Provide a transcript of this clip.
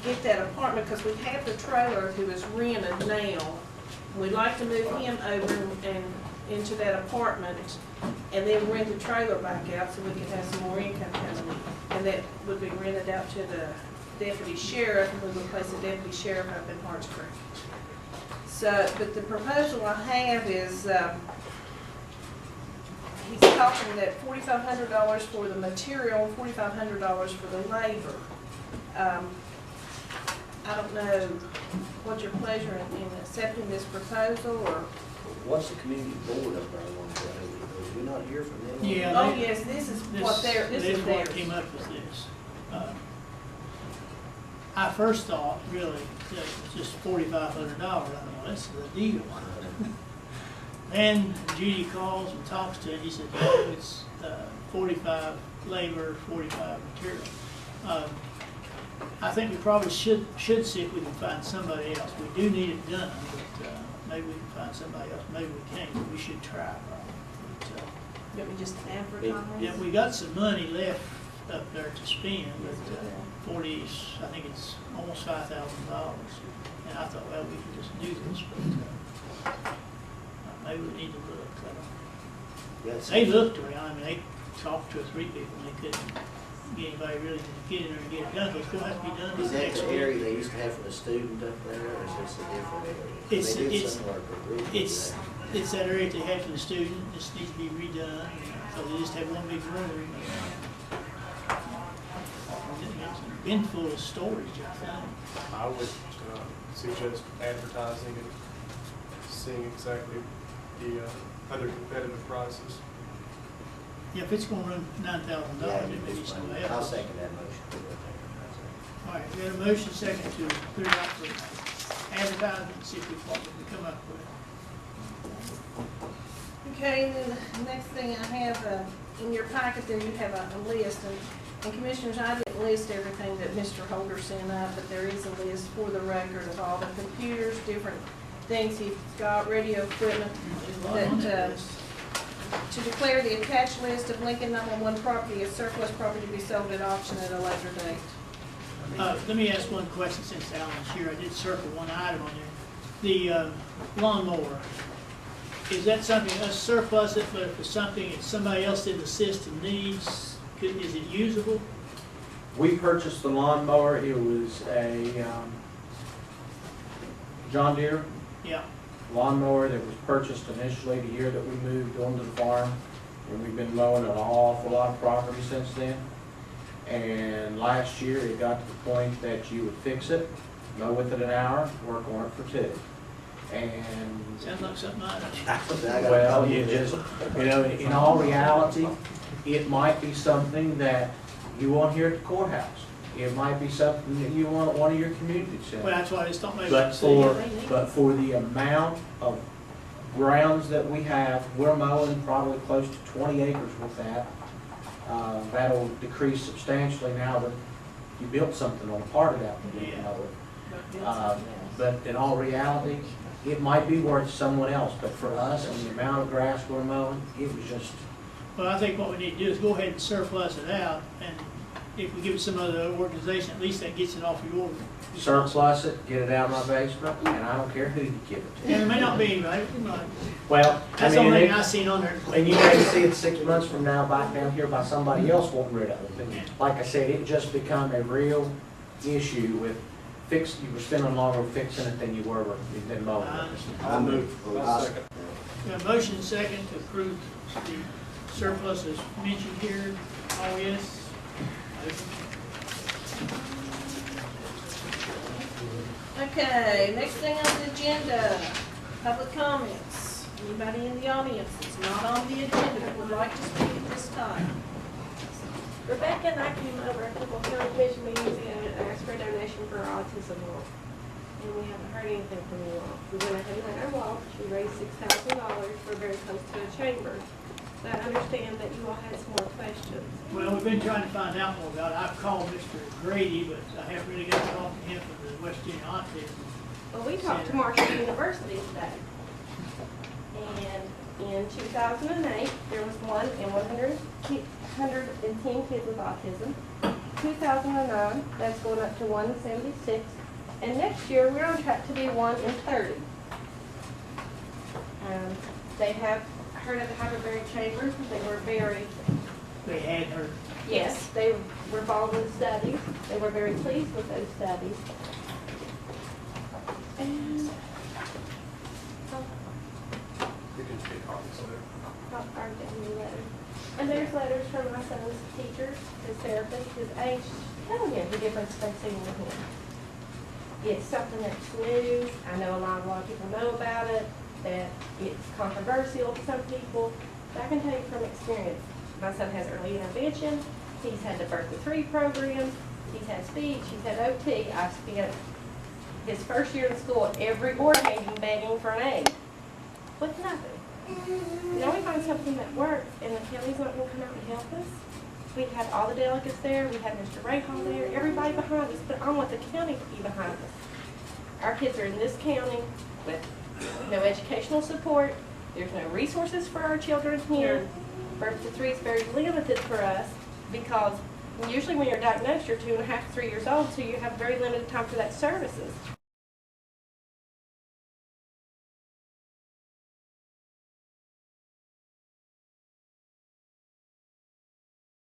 get that apartment, because we have the trailer who is rented now. We'd like to move him over and into that apartment, and then rent the trailer back out so we can have some more income coming in. And that would be rented out to the deputy sheriff, and we would place the deputy sheriff up in Harts Creek. So, but the proposal I have is, he's talking that $4,500 for the material, $4,500 for the labor. I don't know what's your pleasure in accepting this proposal, or? What's the community board up there on that? Did we not hear from them? Yeah. Oh, yes, this is what they're, this is what theirs. came up with this. I first thought, really, that it was just $4,500. I thought, well, that's the deal. Then Judy calls and talks to him. He said, no, it's 45 labor, 45 material. I think we probably should see if we can find somebody else. We do need it done, but maybe we can find somebody else. Maybe we can't, but we should try. But, Let me just advertise. yeah, we got some money left up there to spend, but 40, I think it's almost $5,000. And I thought, well, we could just do this, but maybe we need to look. They looked around, I mean, they talked to 3 people, and they couldn't get anybody really to get in there and get it done, but it's gonna have to be done Is that next the week. area they used to have for the student up there, or is this a different area? It's- They did it's- similar to Ridgeview, It's, it's that area they had for the student, this needs to be redone, so they just have one big room. It's been full of storage, I think. I would suggest advertising and seeing exactly the other competitive prices. Yeah, if it's gonna run $9,000, it may be somebody else. I'll second that motion. All right, we got a motion second to put it out for advertising, and see if what we can come up with. Okay, and then the next thing I have, in your packet there, you have a list, and Commissioners, I didn't list everything that Mr. Holder sent up, but there is a list for the record of all the computers, different things he's got, radio equipment, that, to declare the attached list of Lincoln 911 property as surplus property to be sold at auction at a later date. Let me ask one question since Alan's here. I did circle one item on there. The lawnmower, is that something, us surplus it, but if it's something that somebody else in the system needs, is it usable? We purchased the lawnmower. It was a John Deere Yeah. lawnmower that was purchased initially the year that we moved onto the farm. And we've been mowing an awful lot of property since then. And last year it got to the point that you would fix it, mow with it an hour, work on it for 2. And Sounds like something I don't. well, you just, in all reality, it might be something that you want here at the courthouse. It might be something that you want at one of your community centers. Well, that's why I just don't make But it. for the amount of grounds that we have, we're mowing probably close to 20 acres with that. That'll decrease substantially now that you built something on part of that. But in all reality, it might be worth someone else, but for us and the amount of grass we're mowing, it was just, Well, I think what we need to do is go ahead and surplus it out, and if we give it to some other organization, at least that gets it off your order. surplus it, get it out of my basement, and I don't care who you give it to. And it may not be anybody, Well, I that's the only mean, thing I seen on there. and you may see it 6 months from now back down here by somebody else wanting rid of it. But like I said, it just become a real issue with you were spending longer fixing it than you were than mowing I it. understand. I'll move. I'll second. We have a motion second to approve the surplus as mentioned here. All yes? Okay, next thing on the agenda, public comments. Anybody in the audience that's not on the agenda that would like to speak at this time? Rebecca and I came over a couple of county commission meetings and asked for a donation for our autism walk. And we haven't heard anything from you all. We went ahead and had our walk. We raised $6,000 for very close to a chamber. So I understand that you all had some more questions. Well, we've been trying to find out more about it. I've called Mr. Grady, but I haven't really got to talk to him from the West Virginia Autism. Well, we talked to Marshall University today. And in 2008, there was 1 in 110 kids with autism. 2009, that's going up to 176. And next year, we're on track to be 130. They have heard of the Hyperberry Chambers, they were very, They had her, yes, they were following the studies. They were very pleased with those studies. And, You can take copies of it. I'll getting you letters. And there's letters from my son's teachers, his therapist, his age, telling him the difference they've seen with him. It's something that's new. I know a lot of people know about it, that it's controversial to some people. But I can tell you from experience, my son has early intervention. He's had the Birth to 3 programs. He's had speech. He's had OT. I spent his first year in school every board meeting begging for an aid with nothing. Now we find something that works, and the county's not going to come out and help us. We had all the delegates there. We had Mr. Rahal there. Everybody behind us, but I want the county to be behind us. Our kids are in this county with no educational support. There's no resources for our children here. Birth to 3 is very limited for us because usually when you're diagnosed, you're 2.5 to 3 years old, so you have very limited time for that services.